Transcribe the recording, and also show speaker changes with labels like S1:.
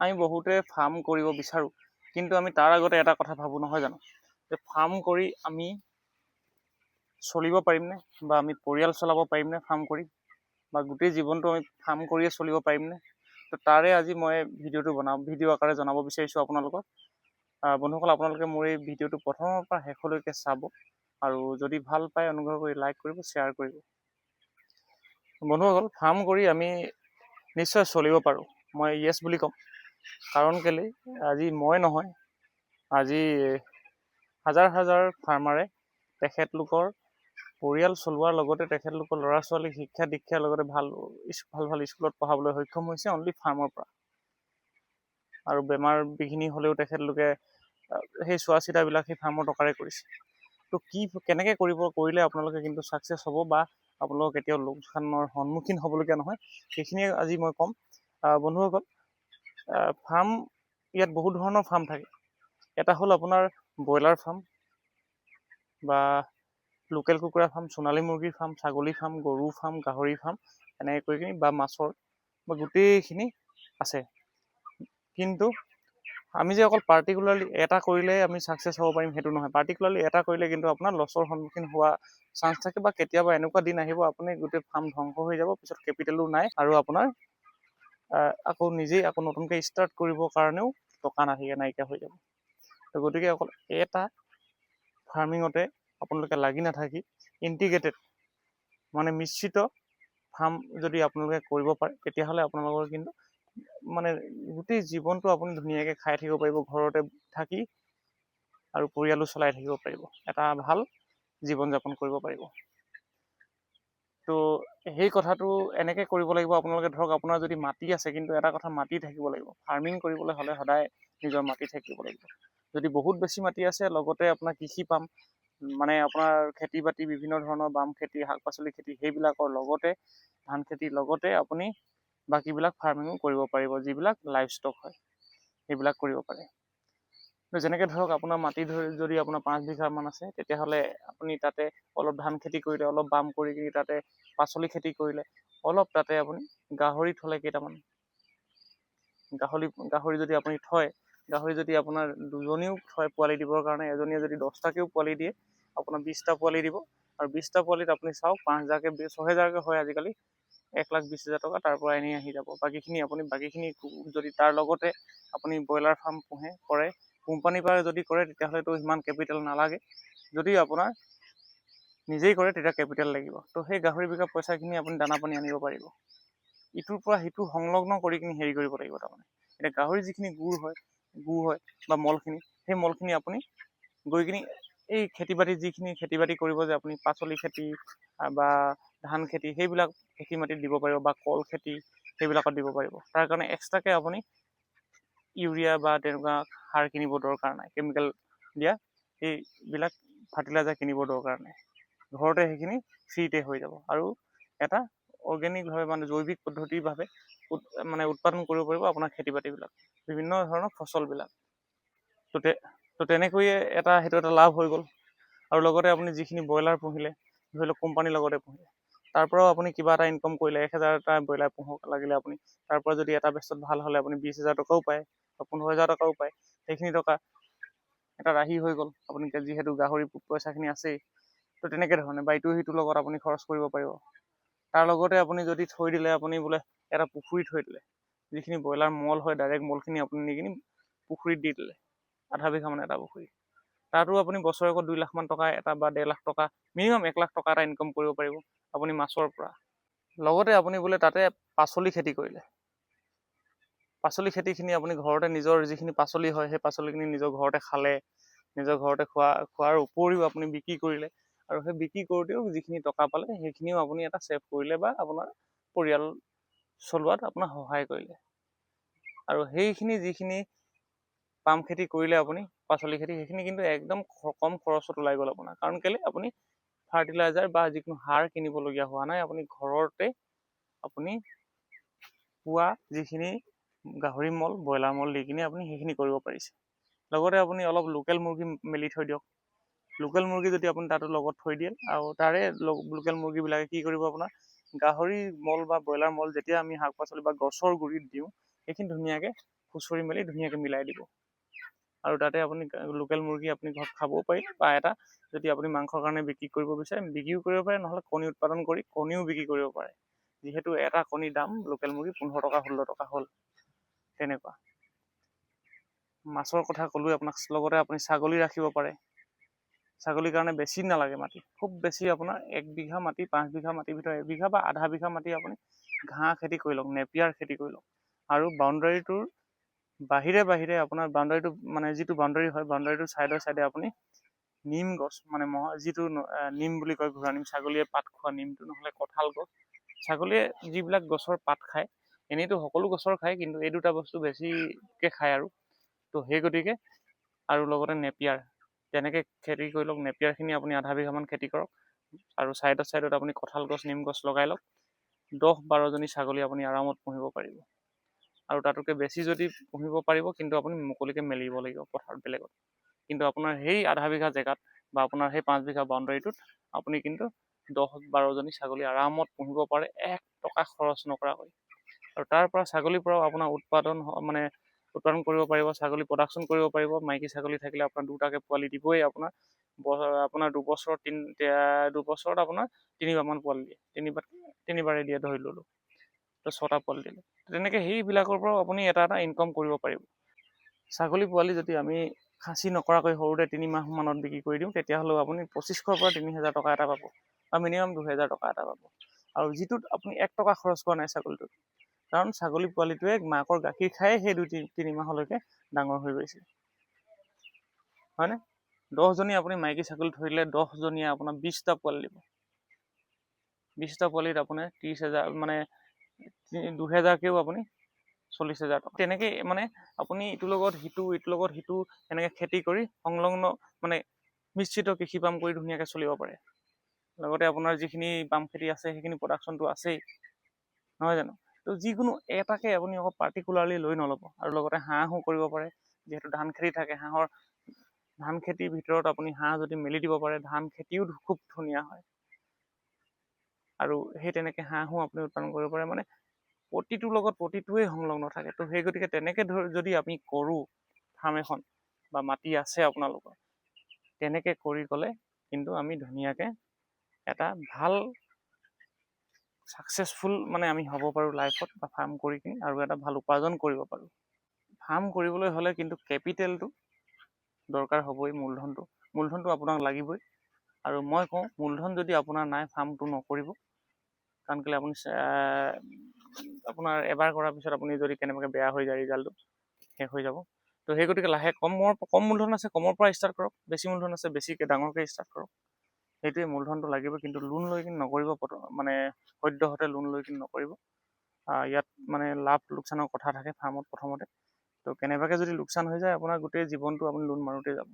S1: আমি বহুতে ফাৰ্ম কৰিব বিচাৰোঁ, কিন্তু আমি তাৰ আগতে এটা কথা ভাবোঁ নহয় জানো, যে ফাৰ্ম কৰি আমি চলিব পাৰিমনে, বা আমি পৰিয়াল চলাব পাৰিমনে ফাৰ্ম কৰি, বা গোটেই জীৱনটো আমি ফাৰ্ম কৰিয়ে চলিব পাৰিমনে। তো তাৰে আজি মই ভিডিঅ' আকাৰে জনাব বিচাৰিছোঁ আপোনালোকক। বন্ধুসকল, আপোনালোকে মোৰ এই ভিডিঅ'টো প্ৰথমৰ পৰা শেষলৈকে চাব, আৰু যদি ভাল পায় অনুগ্ৰহ কৰি লাইক কৰিব, শ্বেয়াৰ কৰিব। বন্ধুসকল, ফাৰ্ম কৰি আমি নিশ্চয় চলিব পাৰোঁ, মই য়েছ বুলি ক'ম। কাৰণ কেলৈ, আজি মই নহয়, আজি হাজাৰ হাজাৰ ফাৰ্মাৰে তেখেতলোকৰ পৰিয়াল চলোৱাৰ লগতে তেখেতলোকৰ ল'ৰা ছোৱালীক শিক্ষা দীক্ষাৰ লগতে ভাল ভাল স্কুলত পঢ়াবলৈ সক্ষম হৈছে অনলি ফাৰ্মৰ পৰা। আৰু বেমাৰ বিঘিনি হ'লেও তেখেতলোকে সেই চোৱা চিতাবিলাক সেই ফাৰ্মৰ টকাৰে কৰিছে। তো কেনেকৈ কৰিলে আপোনালোকে কিন্তু ছাকচেছ হ'ব, বা আপোনালোক কেতিয়াও লোকচানৰ সন্মুখীন হ'বলগীয়া নহয়, সেইখিনিয়ে আজি মই ক'ম। বন্ধুসকল, ফাৰ্ম ইয়াত বহুত ধৰণৰ ফাৰ্ম থাকে। এটা হ'ল আপোনাৰ ব্ৰইলাৰ ফাৰ্ম, বা লোকেল কুকুৰা ফাৰ্ম, সোণালী মুৰ্গীৰ ফাৰ্ম, ছাগলী ফাৰ্ম, গৰু ফাৰ্ম, গাহৰি ফাৰ্ম, এনেকৈ কৰি কিনি, বা মাছৰ, বা গোটেইখিনি আছে। কিন্তু আমি যে অকল পাৰ্টিকুলাৰলি এটা কৰিলে আমি ছাকচেছ হ'ব পাৰিম সেইটো নহয়। পাৰ্টিকুলাৰলি এটা কৰিলে কিন্তু আপোনাৰ লছৰ সন্মুখীন হোৱা চান্স থাকে, বা কেতিয়াবা এনেকুৱা দিন আহিব আপুনি গোটেই ফাৰ্ম ধ্বংস হৈ যাব, পিছত কেপিটেলো নাই, আৰু আপোনাৰ আকৌ নতুনকৈ ষ্টাৰ্ট কৰিবৰ কাৰণেও টকা নাইকিয়া হৈ যাব। তো গতিকে অকল এটা ফাৰ্মিঙতে আপোনালোকে লাগি নাথাকি ইণ্টিগ্ৰেটেড, মানে মিশ্ৰিত ফাৰ্ম যদি আপোনালোকে কৰিব পাৰে, তেতিয়াহ'লে আপোনালোকৰ কিন্তু মানে গোটেই জীৱনটো আপুনি ধুনীয়াকৈ খাই থাকিব পাৰিব ঘৰতে থাকি, আৰু পৰিয়ালো চলাই থাকিব পাৰিব, এটা ভাল জীৱন যাপন কৰিব পাৰিব। তো সেই কথাটো এনেকৈ কৰিব লাগিব। আপোনালোকে ধৰক আপোনাৰ যদি মাটি আছে, কিন্তু এটা কথা, মাটি থাকিব লাগিব। ফাৰ্মিং কৰিবলৈ হ'লে সদায় নিজৰ মাটি থাকিব লাগিব। যদি বহুত বেছি মাটি আছে, লগতে আপোনাৰ কৃষি পাম, মানে আপোনাৰ খেতি বাতি, বিভিন্ন ধৰণৰ বাম খেতি, শাক পাচলি খেতি, সেইবিলাকৰ লগতে ধান খেতিৰ লগতে আপুনি বাকীবিলাক ফাৰ্মিঙো কৰিব পাৰিব, যিবিলাক লাইভ ষ্টক হয় সেইবিলাক কৰিব পাৰে। যেনেকৈ ধৰক আপোনাৰ মাটি যদি আপোনাৰ 5 বিঘামান আছে, তেতিয়াহ'লে আপুনি তাতে অলপ ধান খেতি কৰিলে, অলপ বাম কৰি কিনি তাতে পাচলি খেতি কৰিলে, অলপ তাতে আপুনি গাহৰি থ'লে কেইটামান, গাহৰি যদি আপুনি থয়, গাহৰি যদি আপোনাৰ দুজনীও থয় পোৱালি দিবৰ কাৰণে, এজনীয়ে যদি 10টাকেও পোৱালি দিয়ে, আপোনাৰ 20টা পোৱালি দিব। আৰু 20টা পোৱালিত আপুনি চাওক 5,000কৈ 6,000কৈ হয় আজিকালি, 1,20,000 টকা তাৰ পৰা এনেই আহি যাব। বাকীখিনি যদি তাৰ লগতে আপুনি ব্ৰইলাৰ ফাৰ্ম কৰে, কোম্পানীৰ পৰা যদি কৰে, তেতিয়াহ'লেতো ইমান কেপিটেল নালাগে। যদি আপোনাৰ নিজেই কৰে, তেতিয়া কেপিটেল লাগিব। তো সেই গাহৰি বিকা পইচাখিনি আপুনি দানা পানী আনিব পাৰিব, ইটোৰ পৰা সিটো সংলগ্ন কৰি কিনি হেৰি কৰিব লাগিব। তাৰমানে এতিয়া গাহৰি যিখিনি গু হয় বা মলখিনি, সেই মলখিনি আপুনি গৈ কিনি এই যিখিনি খেতি বাতি কৰিব, যে আপুনি পাচলি খেতি বা ধান খেতি, সেইবিলাক খেতি মাটিত দিব পাৰিব, বা কল খেতি সেইবিলাকত দিব পাৰিব। তাৰ কাৰণে এক্সট্ৰাকৈ আপুনি ইউৰিয়া বা তেনেকুৱা সাৰ কিনিব দৰকাৰ নাই, কেমিকেল দিয়া এইবিলাক ফাৰ্টিলাইজাৰ কিনিব দৰকাৰ নাই। ঘৰতে সেইখিনি ফ্ৰীতে হৈ যাব, আৰু এটা অৰ্গেনিকভাৱে, মানে জৈৱিক পদ্ধতিভাৱে মানে উৎপাদন কৰিব পাৰিব আপোনাৰ খেতি বাতিবিলাক, বিভিন্ন ধৰণৰ ফচলবিলাক। তো তেনেকৈয়ে সেইটো এটা লাভ হৈ গ'ল। আৰু লগতে আপুনি যিখিনি ব্ৰইলাৰ পুহিলে, ধৰি লওক কোম্পানীৰ লগতে পুহিলে, তাৰ পৰাও আপুনি কিবা এটা ইনকম কৰিলে। 1,000টা ব্ৰইলাৰ পুহক লাগিলে আপুনি, তাৰ পৰা যদি এটা বেষ্টত ভাল হ'লে আপুনি 20,000 টকাও পায়, বা 15,000 টকাও পায়। সেইখিনি টকা এটা ৰাহি হৈ গ'ল, আপুনি যিহেতু গাহৰি পইচাখিনি আছেই। তো তেনেকৈ ধৰণে, বা ইটোৰ লগত আপুনি খৰচ কৰিব পাৰিব। তাৰ লগতে আপুনি যদি থৈ দিলে, আপুনি বোলে এটা পুখুৰী থৈ দিলে, যিখিনি ব্ৰইলাৰ মল হয়, ডাইৰেক্ট মলখিনি আপুনি নি কিনি পুখুৰীত দি দিলে, আধা বিঘা মানে এটা পুখুৰী, তাতো আপুনি বছৰেকত 2 লাখমান টকা এটা, বা 1.5 লাখ টকা, মিনিমাম 1 লাখ টকা এটা ইনকম কৰিব পাৰিব আপুনি মাছৰ পৰা। লগতে আপুনি বোলে তাতে পাচলি খেতি কৰিলে, পাচলি খেতিখিনি আপুনি ঘৰতে নিজৰ যিখিনি পাচলি হয়, সেই পাচলিখিনি নিজৰ ঘৰতে খালে, নিজৰ ঘৰতে খোৱাৰ উপৰিও আপুনি বিক্ৰী কৰিলে, আৰু সেই বিক্ৰী কৰোঁতেও যিখিনি টকা পালে, সেইখিনিও আপুনি এটা ছেভ কৰিলে, বা আপোনাৰ পৰিয়াল চলোৱাত আপোনাক সহায় কৰিলে। আৰু সেইখিনি যিখিনি পাম খেতি কৰিলে আপুনি, পাচলি খেতি, সেইখিনি কিন্তু একদম কম খৰচত ওলাই গ'ল আপোনাৰ। কাৰণ কেলৈ, আপুনি ফাৰ্টিলাইজাৰ বা যিকোনো সাৰ কিনিবলগীয়া হোৱা নাই, আপুনি ঘৰতে আপুনি পোৱা যিখিনি গাহৰি মল, ব্ৰইলাৰ মল দি কিনি আপুনি সেইখিনি কৰিব পাৰিছে। লগতে আপুনি অলপ লোকেল মুৰ্গী মেলি থৈ দিয়ক। লোকেল মুৰ্গী যদি আপুনি তাতো লগত থৈ দিয়ে, আৰু তাৰে লোকেল মুৰ্গীবিলাকে কি কৰিব, আপোনাৰ গাহৰি মল বা ব্ৰইলাৰ মল যেতিয়া আমি শাক পাচলি বা গছৰ গুৰিত দিওঁ, সেইখিনি ধুনীয়াকৈ খুচৰি মেলি ধুনীয়াকৈ মিলাই দিব। আৰু তাতে আপুনি লোকেল মুৰ্গী আপুনি ঘৰত খাবও পাৰি, বা এটা যদি আপুনি মাংসৰ কাৰণে বিক্ৰী কৰিব বিচাৰে বিক্ৰীও কৰিব পাৰে, নহ'লে কণী উৎপাদন কৰি কণীও বিক্ৰী কৰিব পাৰে। যিহেতু এটা কণীৰ দাম লোকেল মুৰ্গী 15 টকা 16 টকা হ'ল, তেনেকুৱা। মাছৰ কথা ক'লোৱে আপোনাক, লগতে আপুনি ছাগলী ৰাখিব পাৰে। ছাগলীৰ কাৰণে বেছি নালাগে মাটি, খুব বেছি আপোনাৰ 1 বিঘা মাটি, 5 বিঘা মাটিৰ ভিতৰত 1 বিঘা বা আধা বিঘা মাটি আপুনি ঘাঁহ খেতি কৰি লওক, নেপিয়াৰ খেতি কৰি লওক। আৰু বাউণ্ডাৰীটোৰ বাহিৰে আপোনাৰ বাউণ্ডাৰীটো মানে যিটো বাউণ্ডাৰী হয়, বাউণ্ডাৰীটোৰ চাইডে আপুনি নিম গছ, মানে যিটো নিম বুলি কয় ঘোঁৰা নিম, ছাগলীয়ে পাত খোৱা নিমটো, নহ'লে কঁঠাল গছ। ছাগলীয়ে যিবিলাক গছৰ পাত খায়, এনেইতো সকলো গছৰ খায়, কিন্তু এই দুটা বস্তু বেছিকৈ খায় আৰু। তো সেই গতিকে, আৰু লগতে নেপিয়াৰ তেনেকৈ খেতি কৰি লওক। নেপিয়াৰখিনি আপুনি আধা বিঘামান খেতি কৰক, আৰু চাইডত আপুনি কঁঠাল গছ, নিম গছ লগাই লওক। 10-12জনী ছাগলী আপুনি আৰামত পুহিব পাৰিব। আৰু তাতোকে বেছি যদি পুহিব পাৰিব, কিন্তু আপুনি মুকলিকৈ মেলিব লাগিব পথাৰত বেলেগত। কিন্তু আপোনাৰ সেই আধা বিঘা জেগাত বা আপোনাৰ সেই 5 বিঘা বাউণ্ডাৰীটোত আপুনি কিন্তু 10-12জনী ছাগলী আৰামত পুহিব পাৰে, 1 টকা খৰচ নকৰাকৈ। আৰু তাৰ পৰা ছাগলীৰ পৰাও আপোনাৰ উৎপাদন কৰিব পাৰিব, ছাগলী প্ৰডাকশ্যন কৰিব পাৰিব। মাইকী ছাগলী থাকিলে আপোনাৰ 2টাকৈ পোৱালি দিবই। আপোনাৰ দুবছৰত আপোনাৰ 3বাৰমান পোৱালি দিয়ে, তিনিবাৰে দিয়ে ধৰি ল'লোঁ, তো 6টা পোৱালি দিলে। তেনেকৈ সেইবিলাকৰ পৰাও আপুনি এটা ইনকম কৰিব পাৰিব। ছাগলী পোৱালি যদি আমি খাচী নকৰাকৈ সৰুতে 3 মাহমানত বিক্ৰী কৰি দিওঁ, তেতিয়াহ'লেও আপুনি 2500 পৰা 3000 টকা এটা পাব, বা মিনিমাম 2000 টকা এটা পাব। আৰু যিটোত আপুনি 1 টকা খৰচ কৰা নাই ছাগলীটোত, কাৰণ ছাগলী পোৱালিটোৱে মাকৰ গাখীৰ খাই সেই 2-3 মাহলৈকে ডাঙৰ হৈ গৈছে, হয়নে? 10জনী আপুনি মাইকী ছাগলী ধৰিলে 10জনীয়ে আপোনাৰ 20টা পোৱালি দিব। 20টা পোৱালিত আপোনাৰ 30,000, মানে 2000কেও আপুনি 40,000 টকা। তেনেকৈ মানে আপুনি ইটোৰ লগত সিটো এনেকৈ খেতি কৰি সংলগ্ন, মানে মিশ্ৰিত কৃষি পাম কৰি ধুনীয়াকৈ চলিব পাৰে। লগতে আপোনাৰ যিখিনি পাম খেতি আছে সেইখিনি প্ৰডাকশ্যনটো আছেই, নহয় জানো? তো যিকোনো এটাকে আপুনি অকল পাৰ্টিকুলাৰলি লৈ নল'ব। আৰু লগতে হাঁহো কৰিব পাৰে, যিহেতু ধান খেতি থাকে। ধান খেতিৰ ভিতৰত আপুনি হাঁহ যদি মেলি দিব পাৰে, ধান খেতিও খুব ধুনীয়া হয়। আৰু সেই তেনেকৈ হাঁহো আপুনি উৎপাদন কৰিব পাৰে, মানে প্ৰতিটোৰ লগত প্ৰতিটোৱেই সংলগ্ন থাকে। তো সেই গতিকে তেনেকৈ যদি আমি কৰোঁ ফাৰ্ম এখন, বা মাটি আছে আপোনালোকৰ, তেনেকৈ কৰি গ'লে কিন্তু আমি ধুনীয়াকৈ এটা ভাল ছাকচেছফুল মানে আমি হ'ব পাৰোঁ লাইফত, বা ফাৰ্ম কৰি কিনি আৰু এটা ভাল উপাৰ্জন কৰিব পাৰোঁ। ফাৰ্ম কৰিবলৈ হ'লে কিন্তু কেপিটেলটো দৰকাৰ হ'বই, মূলধনটো আপোনাক লাগিবই। আৰু মই কওঁ, মূলধন যদি আপোনাৰ নাই, ফাৰ্মটো নকৰিব। কাৰণ কেলৈ, আপোনাৰ এবাৰ কৰাৰ পিছত আপুনি যদি কেনেবাকৈ বেয়া হৈ যায়, ৰিজাল্টটো শেষ হৈ যাব। তো সেই গতিকে কম মূলধন আছে, কমৰ পৰা ষ্টাৰ্ট কৰক। বেছি মূলধন আছে, বেছিকৈ ডাঙৰকৈ ষ্টাৰ্ট কৰক। সেইটোৱে, মূলধনটো লাগিব। কিন্তু লোন লৈ কিনি নকৰিব, মানে সদ্যহতে লোন লৈ কিনি নকৰিব। ইয়াত মানে লাভ লোকচানৰ কথা থাকে ফাৰ্মত প্ৰথমতে। তো কেনেবাকৈ যদি লোকচান হৈ যায়, আপোনাৰ গোটেই জীৱনটো আপুনি লোন মাৰোঁতে যাব।